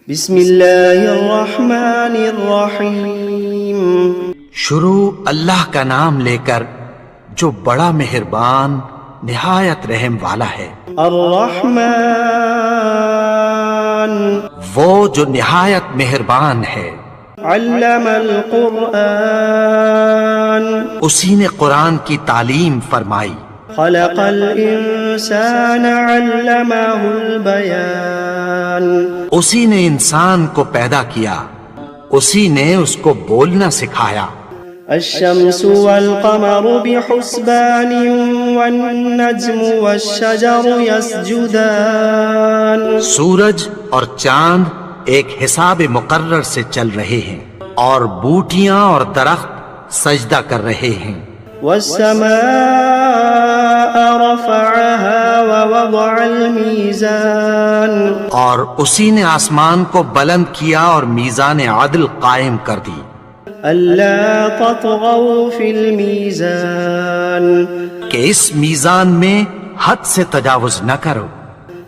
بسم اللہ الرحمن الرحیم۔ شروع اللہ کا نام لے کر جو بڑا مہربان نہایت رحم والا ہے۔ الرحمن وہ جو نہایت مہربان ہے۔ علم القرآن اسی نے قرآن کی تعلیم فرمائی۔ خلق الانسان علمہ البیان اسی نے انسان کو پیدا کیا، اسی نے اس کو بولنا سکھایا۔ الشمس والقمر بحسبان والنجم والشجر يسجدان سورج اور چاند ایک حساب مقرر سے چل رہے ہیں، اور بوٹیاں اور درخت سجدہ کر رہے ہیں۔ والسماء رفعها ووضع الميزان اور اسی نے آسمان کو بلند کیا اور میزان عدل قائم کر دی۔ ألا تطغوا في الميزان کہ اس میزان میں حد سے تجاوز نہ کرو۔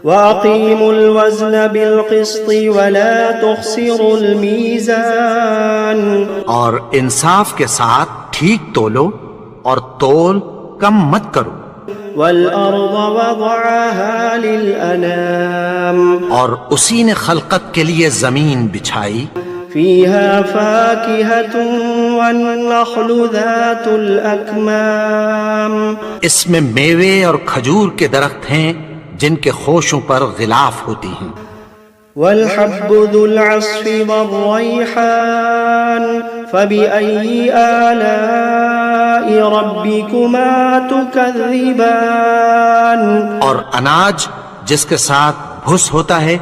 وأقيموا الوزن بالقسط ولا تخسروا الميزان اور انصاف کے ساتھ ٹھیک تولو اور تول کم مت کرو۔ والأرض وضعها للأنام اور اسی نے خلقت کے لیے زمین بچھائی، فيها فاكهة والنخل ذات الأكمام اس میں میوے اور کھجور کے درخت ہیں جن کے خوشوں پر غلاف ہوتی ہیں۔ والحب ذو العصف والريحان فبأي آلاء ربكما تكذبان اور اناج جس کے ساتھ بھس ہوتا ہے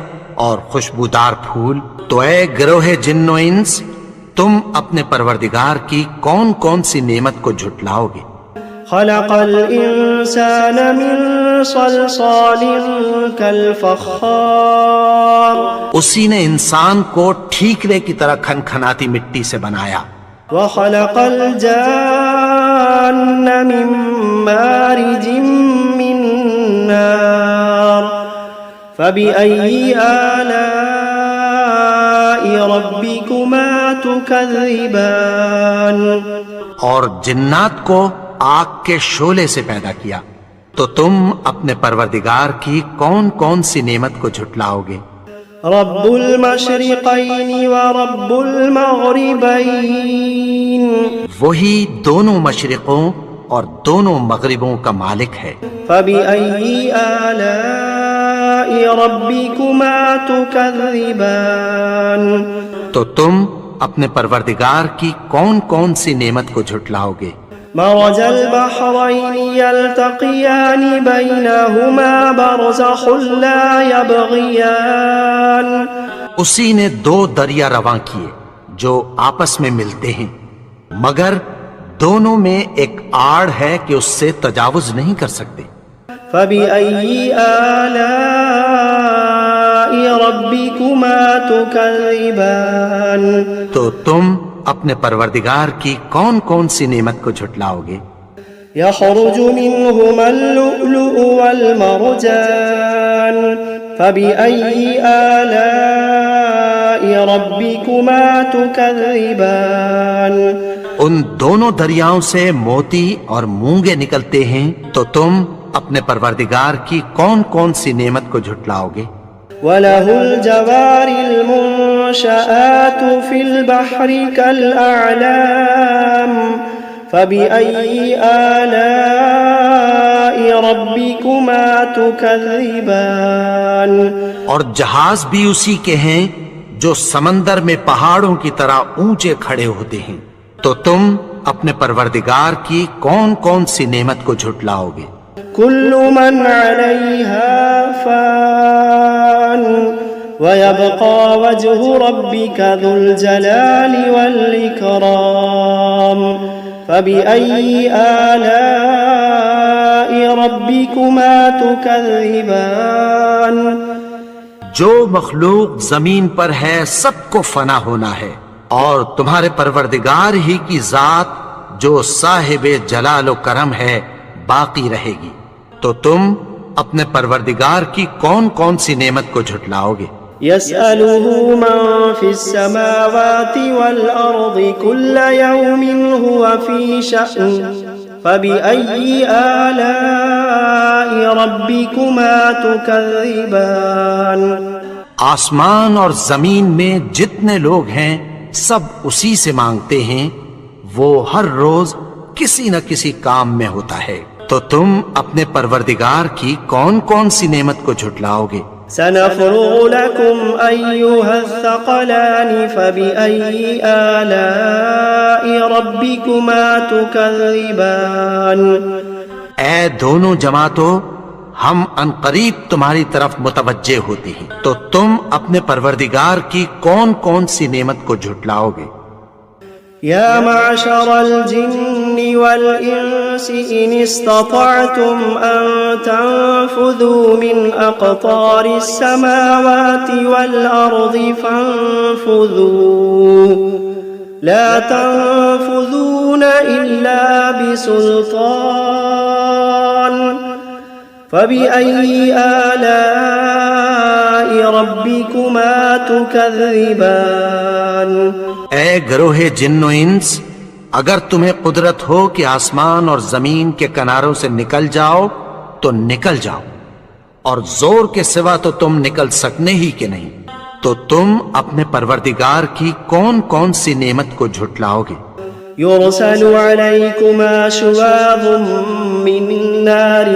اور خوشبودار پھول، تو اے گروہ جن و انس، تم اپنے پروردگار کی کون کون سی نعمت کو جھٹلاؤ گے؟ خلق الإنسان من صلصال كالفخار اسی نے انسان کو ٹھیکرے کی طرح کھنکھناتی مٹی سے بنایا۔ وخلق الجان من مارج من نار فبأي آلاء ربكما تكذبان اور جنات کو آگ کے شعلے سے پیدا کیا، تو تم اپنے پروردگار کی کون کون سی نعمت کو جھٹلاؤ گے؟ رب المشرقین ورب المغربین وہی دونوں مشرقوں اور دونوں مغربوں کا مالک ہے۔ فبأي آلاء ربكما تكذبان تو تم اپنے پروردگار کی کون کون سی نعمت کو جھٹلاؤ گے؟ مرج البحرين يلتقيان بينهما برزخ لا يبغيان اسی نے دو دریا رواں کیے جو آپس میں ملتے ہیں، مگر دونوں میں ایک آڑ ہے کہ اس سے تجاوز نہیں کر سکتے۔ فبأي آلاء ربكما تكذبان تو تم اپنے پروردگار کی کون کون سی نعمت کو جھٹلاؤ گے؟ يخرج منهما اللؤلؤ والمرجان فبأي آلاء ربكما تكذبان ان دونوں دریاؤں سے موتی اور مونگے نکلتے ہیں، تو تم اپنے پروردگار کی کون کون سی نعمت کو جھٹلاؤ گے؟ وَلَهُ الْجَوَارِ الْمُنشَآتُ فِي الْبَحْرِ كَالْأَعْلَامِ فَبِأَيِّ آلَاءِ رَبِّكُمَا تُكَذِّبَانِ اور جہاز بھی اسی کے ہیں جو سمندر میں پہاڑوں کی طرح اونچے کھڑے ہوتے ہیں، تو تم اپنے پروردگار کی کون کون سی نعمت کو جھٹلاؤ گے؟ كل من عليها فان ويبقى وجه ربك ذو الجلال والإكرام فبأي آلاء ربكما تكذبان جو مخلوق زمین پر ہے سب کو فنا ہونا ہے، اور تمہارے پروردگار ہی کی ذات جو صاحب جلال و کرم ہے باقی رہے گی، تو تم اپنے پروردگار کی کون کون سی نعمت کو جھٹلاؤ گے؟ يسأله من في السماوات والأرض كل يوم هو في شأن فبأي آلاء ربكما تكذبان آسمان اور زمین میں جتنے لوگ ہیں سب اسی سے مانگتے ہیں، وہ ہر روز کسی نہ کسی کام میں ہوتا ہے، تو تم اپنے پروردگار کی کون کون سی نعمت کو جھٹلاؤ گے؟ سنفرغ لكم أيها الثقلان فبأي آلاء ربكما تكذبان اے دونوں جماعتوں، ہم عنقریب تمہاری طرف متوجہ ہوتے ہیں، تو تم اپنے پروردگار کی کون کون سی نعمت کو جھٹلاؤ گے؟ يا معشر الجن والإنس إن استطعتم أن تنفذوا من أقطار السماوات والأرض فانفذوا لا تنفذون إلا بسلطان فبأي آلاء ربكما تكذبان اے گروہ جن و انس، اگر تمہیں قدرت ہو کہ آسمان اور زمین کے کناروں سے نکل جاؤ تو نکل جاؤ، اور زور کے سوا تو تم نکل سکنے ہی کہ نہیں، تو تم اپنے پروردگار کی کون کون سی نعمت کو جھٹلاؤ گے؟ يرسل عليكما شواظ من نار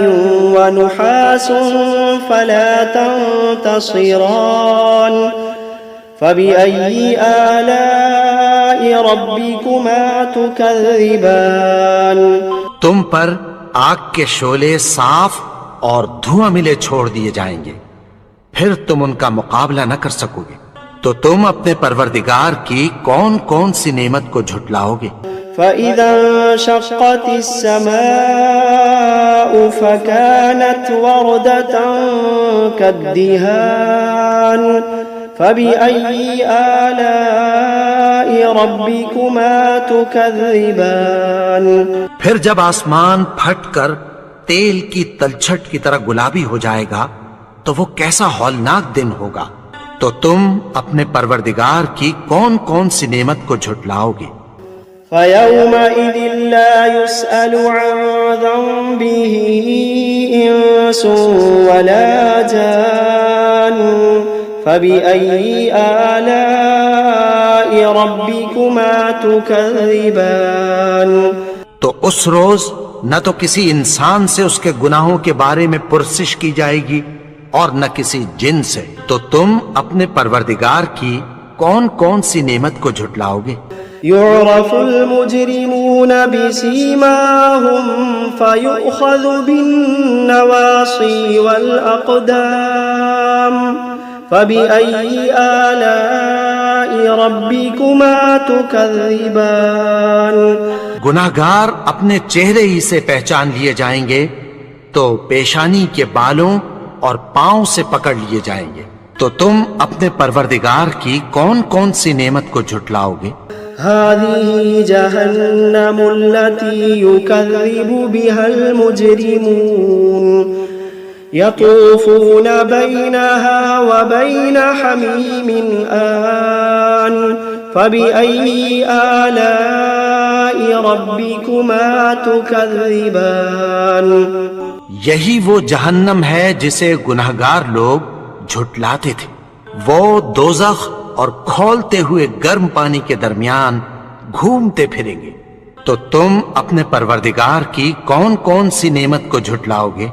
ونحاس فلا تنتصران فبأي آلاء ربكما تكذبان تم پر آگ کے شعلے صاف اور دھواں ملے چھوڑ دیے جائیں گے، پھر تم ان کا مقابلہ نہ کر سکو گے، تو تم اپنے پروردگار کی کون کون سی نعمت کو جھٹلاؤ گے؟ فإذا انشقت السماء فكانت وردة كالدهان فبأي آلاء ربكما تكذبان پھر جب آسمان پھٹ کر تیل کی تلچھٹ کی طرح گلابی ہو جائے گا تو وہ کیسا ہولناک دن ہوگا، تو تم اپنے پروردگار کی کون کون سی نعمت کو جھٹلاؤ گے؟ فيومئذ لا يسأل عن ذنبه إنس ولا جان فبأي آلاء ربكما تكذبان تو اس روز نہ تو کسی انسان سے اس کے گناہوں کے بارے میں پرسش کی جائے گی اور نہ کسی جن سے، تو تم اپنے پروردگار کی کون کون سی نعمت کو جھٹلاؤ گے؟ يعرف المجرمون بسيماهم فيؤخذ بالنواصي والأقدام فبأي آلاء ربكما تكذبان گناہگار اپنے چہرے ہی سے پہچان لیے جائیں گے تو پیشانی کے بالوں اور پاؤں سے پکڑ لیے جائیں گے، تو تم اپنے پروردگار کی کون کون سی نعمت کو جھٹلاؤ گے؟ هذه جهنم التي يكذب بها المجرمون يطوفون بينها وبين حميم آن فبأي آلاء ربكما تكذبان یہی وہ جہنم ہے جسے گناہگار لوگ جھٹلاتے تھے، وہ دوزخ اور کھولتے ہوئے گرم پانی کے درمیان گھومتے پھریں گے، تو تم اپنے پروردگار کی کون کون سی نعمت کو جھٹلاؤ گے؟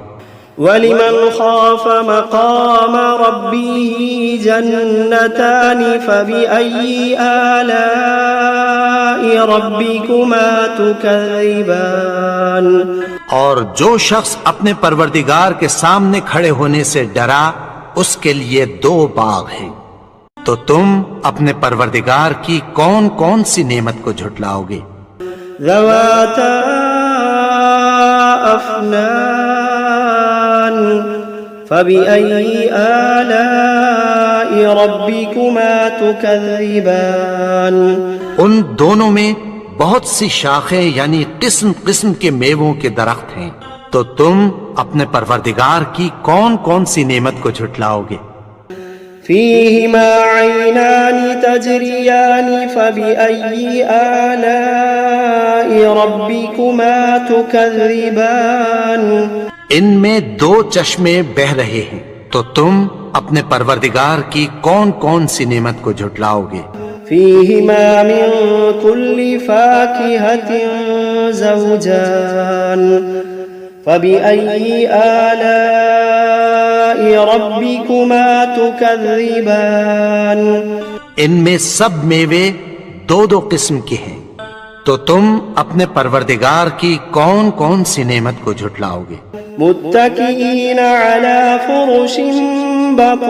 وَلِمَنْ خَافَ مَقَامَ رَبِّهِ جَنَّتَانِ فَبِأَيِّ آلَاءِ رَبِّكُمَا تُكَذِّبَانِ اور جو شخص اپنے پروردگار کے سامنے کھڑے ہونے سے ڈرا، اس کے لیے دو باغ ہیں، تو تم اپنے پروردگار کی کون کون سی نعمت کو جھٹلاؤ گے؟ ذواتا افنان فبأي آلاء ربكما تكذبان ان دونوں میں بہت سی شاخیں یعنی قسم قسم کے میووں کے درخت ہیں، تو تم اپنے پروردگار کی کون کون سی نعمت کو جھٹلاؤ گے؟ فيهما عينان تجريان فبأي آلاء ربكما تكذبان ان میں دو چشمے بہ رہے ہیں، تو تم اپنے پروردگار کی کون کون سی نعمت کو جھٹلاؤ گے؟ فيهما من كل فاكهة زوجان فبأي آلاء ربكما تكذبان ان میں سب میوے دو دو قسم کے ہیں، تو تم اپنے پروردگار کی کون کون سی نعمت کو جھٹلاؤ گے؟ متكئين على فرش بطائنها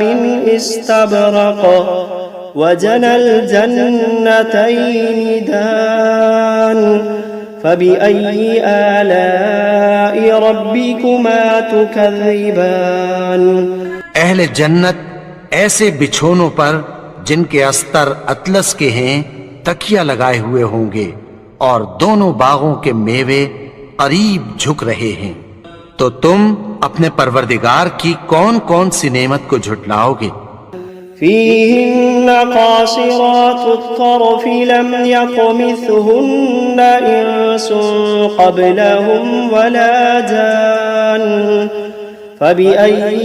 من استبرق وجنى الجنتين دان فبأي آلاء ربكما تكذبان اہل جنت ایسے بچھونوں پر جن کے استر اطلس کے ہیں تکیہ لگائے ہوئے ہوں گے، اور دونوں باغوں کے میوے قریب جھک رہے ہیں، تو تم اپنے پروردگار کی کون کون سی نعمت کو جھٹلاؤ گے؟ فيهن قاصرات الطرف لم يطمثهن إنس قبلهم ولا جان فبأي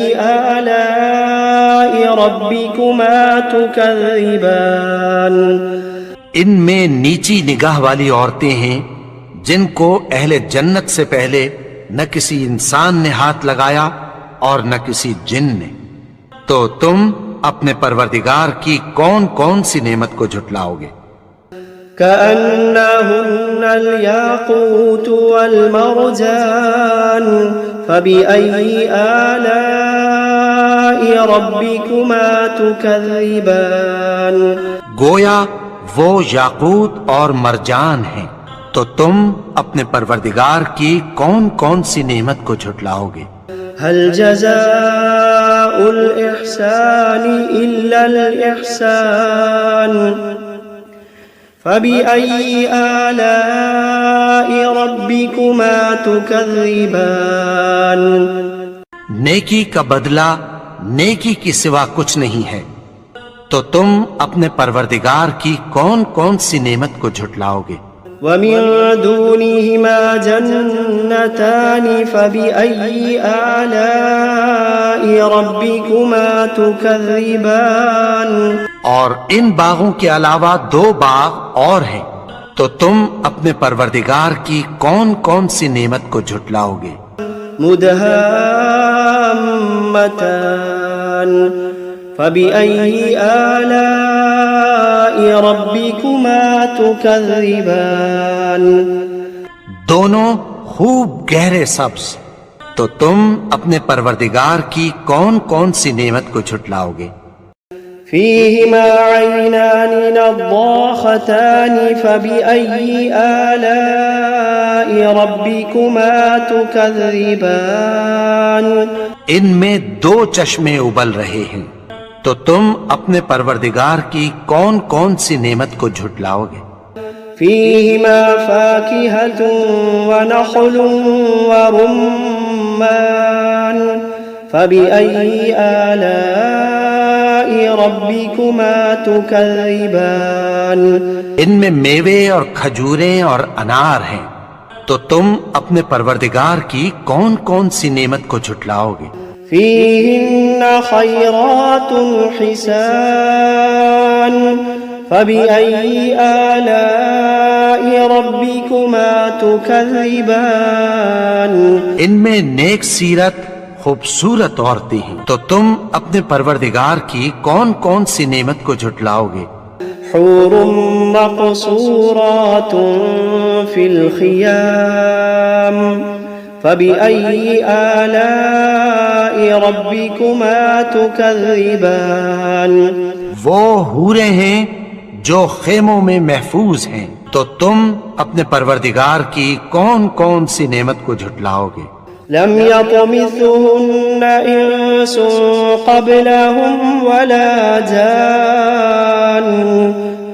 آلاء ربكما تكذبان ان میں نیچی نگاہ والی عورتیں ہیں جن کو اہل جنت سے پہلے نہ کسی انسان نے ہاتھ لگایا اور نہ کسی جن نے، تو تم اپنے پروردگار کی کون کون سی نعمت کو جھٹلاؤ گے؟ كأنهن الياقوت والمرجان فبأي آلاء ربكما تكذبان گویا وہ یاقوت اور مرجان ہیں، تو تم اپنے پروردگار کی کون کون سی نعمت کو جھٹلاؤ گے؟ هل جزاء الإحسان إلا الإحسان فبأي آلاء ربكما تكذبان نیکی کا بدلہ نیکی کی سوا کچھ نہیں ہے، تو تم اپنے پروردگار کی کون کون سی نعمت کو جھٹلاؤ گے؟ ومن دونهما جنتان فبأي آلاء ربكما تكذبان اور ان باغوں کے علاوہ دو باغ اور ہیں، تو تم اپنے پروردگار کی کون کون سی نعمت کو جھٹلاؤ گے؟ مدهامتان فبأي آلاء ربكما تكذبان دونوں خوب گہرے سبز، تو تم اپنے پروردگار کی کون کون سی نعمت کو جھٹلاؤ گے؟ فيهما عينان نضاختان فبأي آلاء ربكما تكذبان ان میں دو چشمے ابل رہے ہیں، تو تم اپنے پروردگار کی کون کون سی نعمت کو جھٹلاؤ گے؟ فيهما فاكهة ونخل ورمان فبأي آلاء ربكما تكذبان ان میں میوے اور کھجوریں اور انار ہیں، تو تم اپنے پروردگار کی کون کون سی نعمت کو جھٹلاؤ گے؟ فيهن خيرات حسان فبأي آلاء ربكما تكذبان ان میں نیک سیرت خوبصورت عورتیں ہیں، تو تم اپنے پروردگار کی کون کون سی نعمت کو جھٹلاؤ گے؟ حور مقصورات في الخيام فبأي آلاء ربكما تكذبان وہ حوریں ہیں جو خیموں میں محفوظ ہیں، تو تم اپنے پروردگار کی کون کون سی نعمت کو جھٹلاؤ گے؟ لم يطمثهن إنس قبلهم ولا جان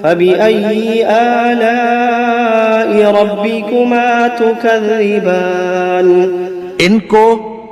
فبأي آلاء ربكما تكذبان ان کو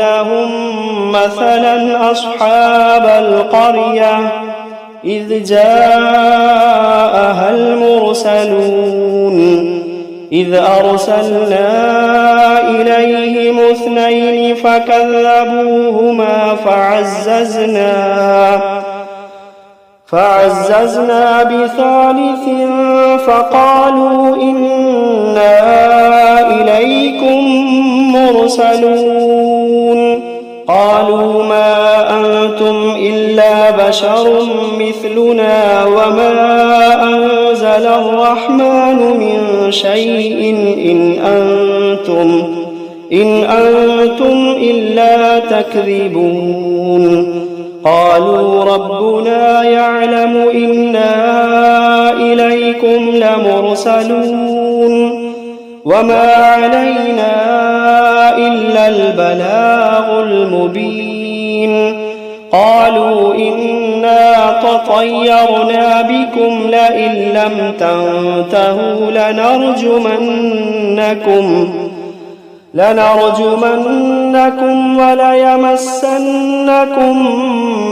لهم مثلا أصحاب القرية إذ جاءها المرسلون إذ أرسلنا إليهم اثنين فكذبوهما فعززنا بثالث فقالوا إنا إليكم مرسلون. قالوا ما أنتم إلا بشر مثلنا وما أنزل الرحمن من شيء إن أنتم إلا تكذبون. قالوا ربنا يعلم إنا إليكم لمرسلون وما علينا إلا البلاغ المبين. قالوا إنا تطيرنا بكم لئن لم تنتهوا لنرجمنكم وليمسنكم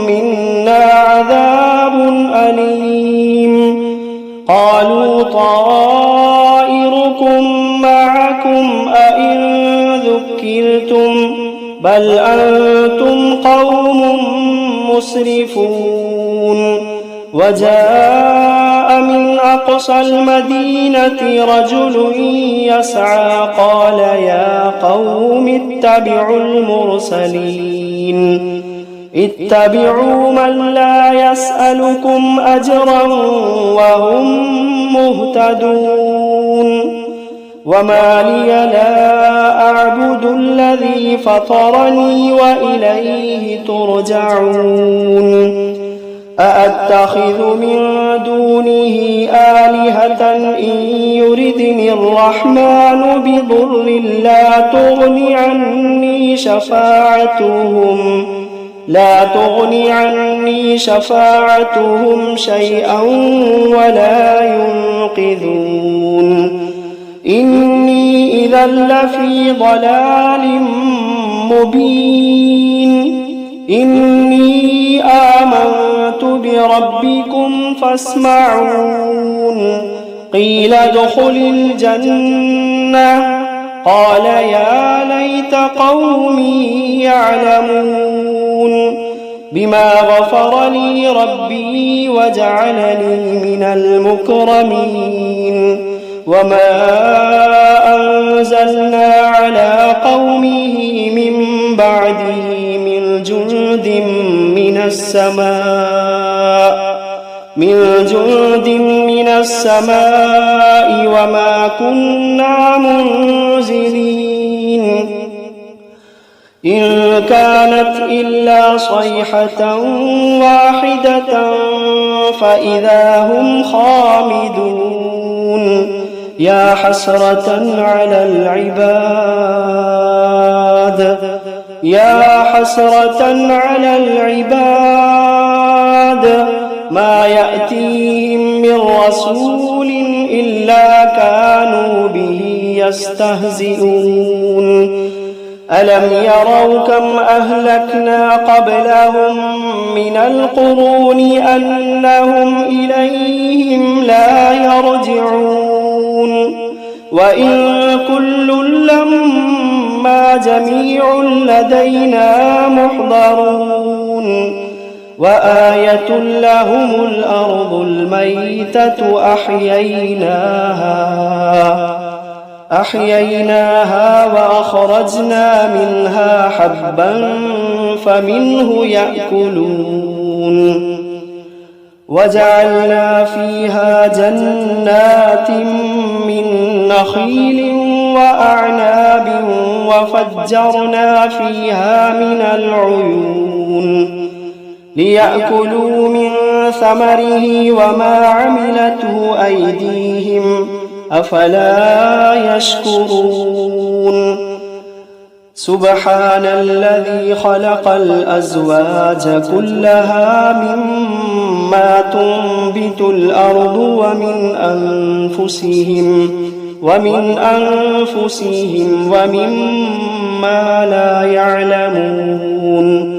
منا عذاب أليم. قالوا طائركم معكم أئن ذكرتم بل أنتم قوم مسرفون. وجاء من أقصى المدينة رجل يسعى قال يا قوم اتبعوا المرسلين اتبعوا من لا يسألكم أجرا وهم مهتدون. وما لي لا أعبد الذي فطرني وإليه ترجعون. أأتخذ من دونه آلهة إن يردني الرحمن بضر لا تغن عني شفاعتهم شيئا ولا ينقذون إني إذا لفي ضلال مبين إني آمنت بربكم فاسمعون قيل ادخل الجنة قال يا ليت قومي يعلمون بما غفر لي ربي وجعلني من المكرمين وما أنزلنا على قومه من بعده من جند من السماء وما كنا منزلين إن كانت إلا صيحة واحدة فإذا هم خامدون يا حسرة على العباد ما يأتيهم من رسول إلا كانوا به يستهزئون ألم يروا كم أهلكنا قبلهم من القرون أنهم إليهم لا يرجعون وإن كل لما جميع لدينا محضرون وآية لهم الأرض الميتة أحييناها وأخرجنا منها حبا فمنه يأكلون وجعلنا فيها جنات من نخيل وأعناب وفجرنا فيها من العيون ليأكلوا من ثمره وما عملته أيديهم أفلا يشكرون سبحان الذي خلق الأزواج كلها مما تنبت الأرض ومن أنفسهم ومما لا يعلمون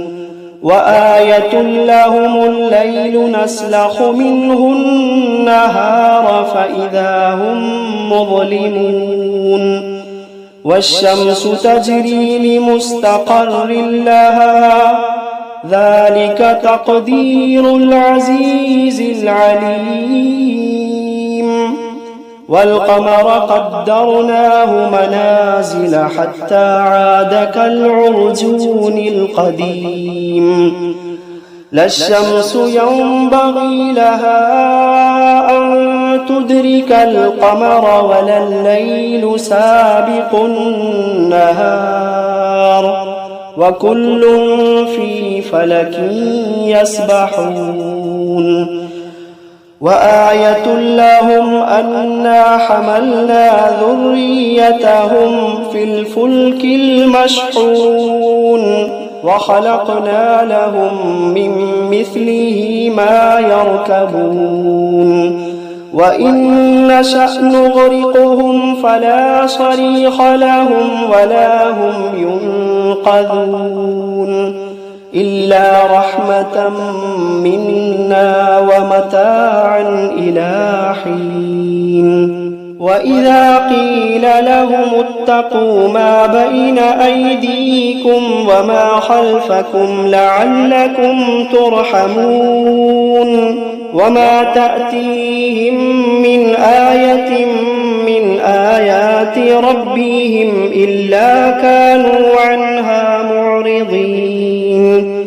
وآية لهم الليل نسلخ منه النهار فإذا هم مظلمون والشمس تجري لمستقر لها ذلك تقدير العزيز العليم والقمر قدرناه منازل حتى عاد كالعرجون القديم لا الشمس ينبغي لها أن تدرك القمر ولا الليل سابق النهار وكل في فلك يسبحون وآية لهم أنا حملنا ذريتهم في الفلك المشحون وخلقنا لهم من مثله ما يركبون وإن نشأ نغرقهم فلا صريخ لهم ولا هم ينقذون إلا رحمة منا ومتاعا إلى حين وإذا قيل لهم اتقوا ما بين أيديكم وما خلفكم لعلكم ترحمون وما تأتيهم من آية من آيات ربهم إلا كانوا عنها معرضين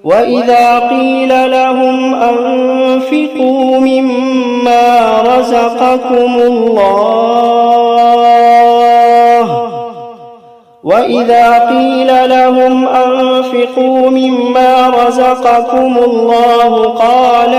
وإذا قيل لهم أنفقوا مما رزقكم الله وإذا قيل لهم أنفقوا مما رزقكم الله قال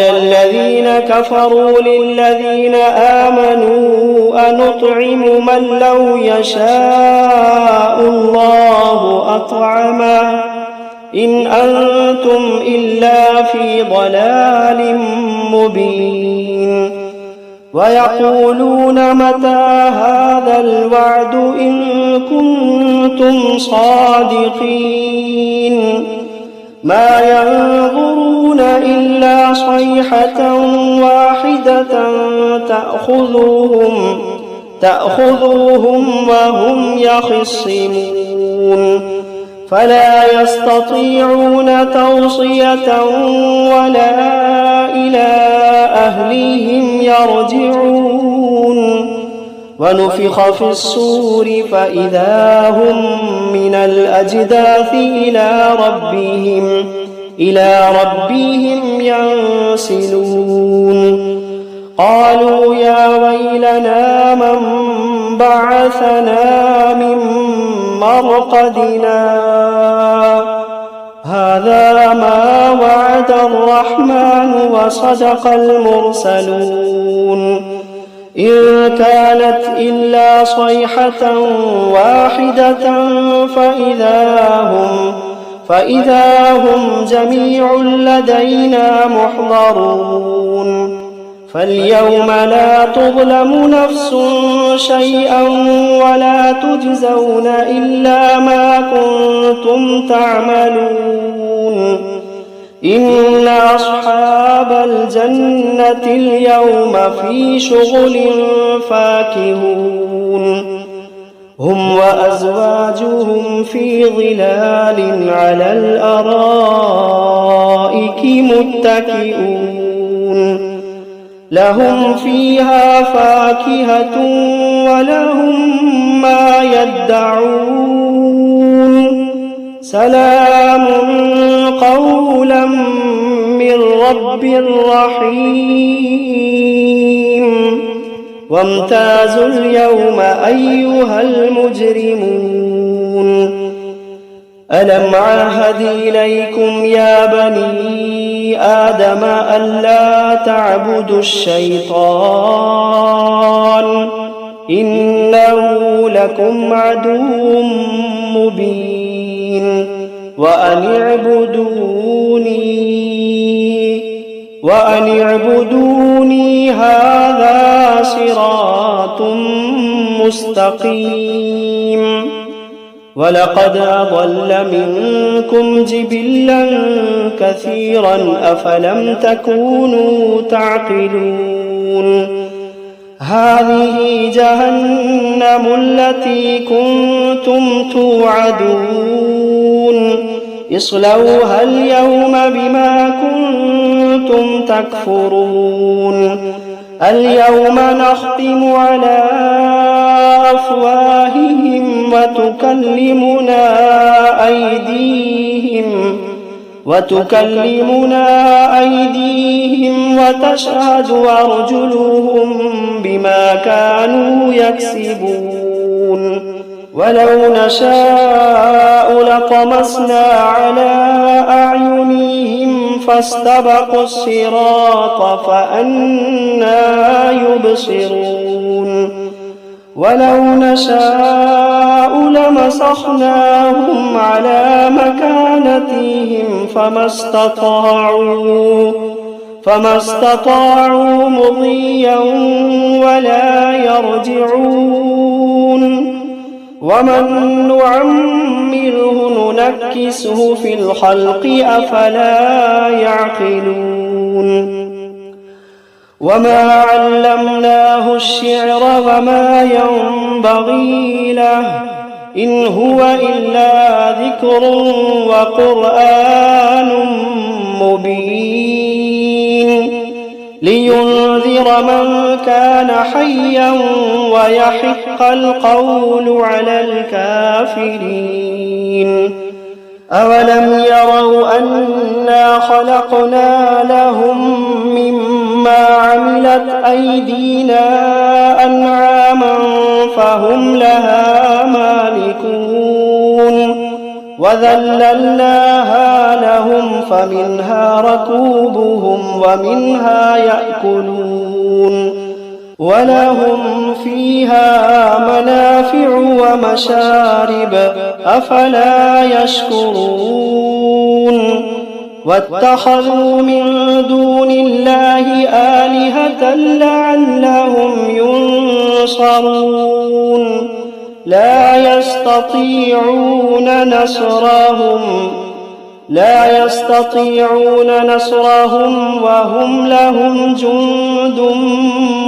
الذين كفروا للذين آمنوا أنطعم من لو يشاء الله أطعمه إن أنتم إلا في ضلال مبين ويقولون متى هذا الوعد إن كنتم صادقين ما ينظرون إلا صيحة واحدة تأخذهم وهم يخصمون فلا يستطيعون توصية ولا إلى أهلهم يرجعون ونفخ في الصور فإذا هم من الأجداث إلى ربهم ينسلون قالوا يا ويلنا من بعثنا من مرقدنا هذا ما وعد الرحمن وصدق المرسلون إن كانت إلا صيحة واحدة فإذا هم جميع لدينا محضرون فاليوم لا تظلم نفس شيئا ولا تجزون إلا ما كنتم تعملون إن أصحاب الجنة اليوم في شغل فاكهون هم وأزواجهم في ظلال على الأرائك متكئون لهم فيها فاكهة ولهم ما يدعون سلام قولا من رب رحيم وامتازوا اليوم أيها المجرمون ألم عهد إليكم يا بني آدم ألا تعبدوا الشيطان إنه لكم عدو مبين وأن اعبدوني هذا صراط مستقيم ولقد أضل منكم جبلا كثيرا أفلم تكونوا تعقلون هذه جهنم التي كنتم توعدون اصلوها اليوم بما كنتم تكفرون اليوم نختم على أفواههم وتكلمنا أيديهم وتشهد أرجلهم بما كانوا يكسبون ولو نشاء لطمسنا على أعينهم فاستبقوا الصراط فأنى يبصرون ولو نشاء لمسخناهم على مكانتهم فما استطاعوا مضيا ولا يرجعون ومن نعمره ننكسه في الخلق أفلا يعقلون وما علمناه الشعر وما ينبغي له إن هو إلا ذكر وقرآن مبين لينذر من كان حيا ويحق القول على الكافرين أولم يروا أنا خلقنا لهم مما ما عملت أيدينا أنعاما فهم لها مالكون وذللناها لهم فمنها ركوبهم ومنها يأكلون ولهم فيها منافع ومشارب أفلا يشكرون واتخذوا من دون الله آلهة لعلهم ينصرون لا يستطيعون نصرهم وهم لهم جند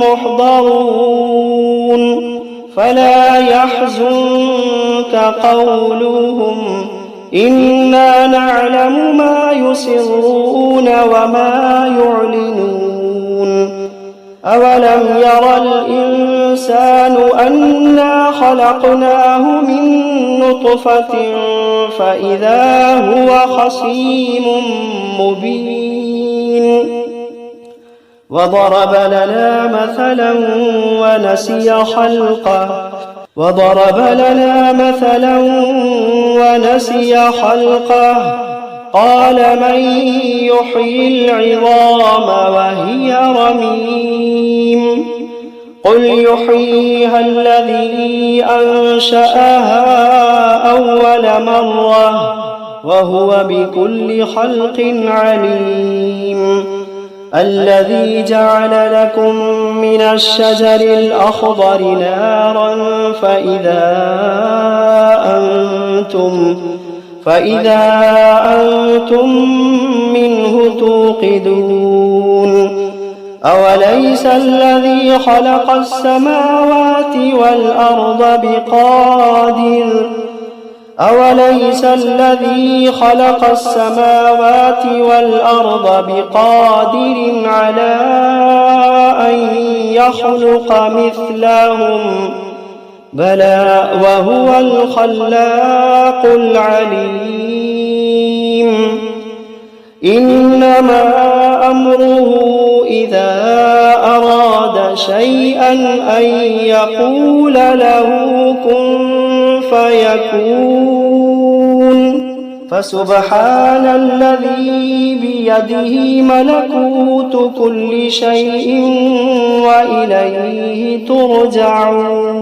محضرون فلا يحزنك قولهم إنا نعلم ما يسرون وما يعلنون أولم ير الإنسان أنا خلقناه من نطفة فإذا هو خصيم مبين وضرب لنا مثلا ونسي خلقه قال من يحيي العظام وهي رميم قل يحييها الذي أنشأها أول مرة وهو بكل خلق عليم الذي جعل لكم من الشجر الأخضر نارا فإذا أنتم منه توقدون أوليس الذي خلق السماوات والأرض بقادر على أن يخلق مثلهم بلى وهو الخلاق العليم إنما أمره إذا أراد شيئا أن يقول له كن فيكون فسبحان الذي بيده ملكوت كل شيء وإليه ترجعون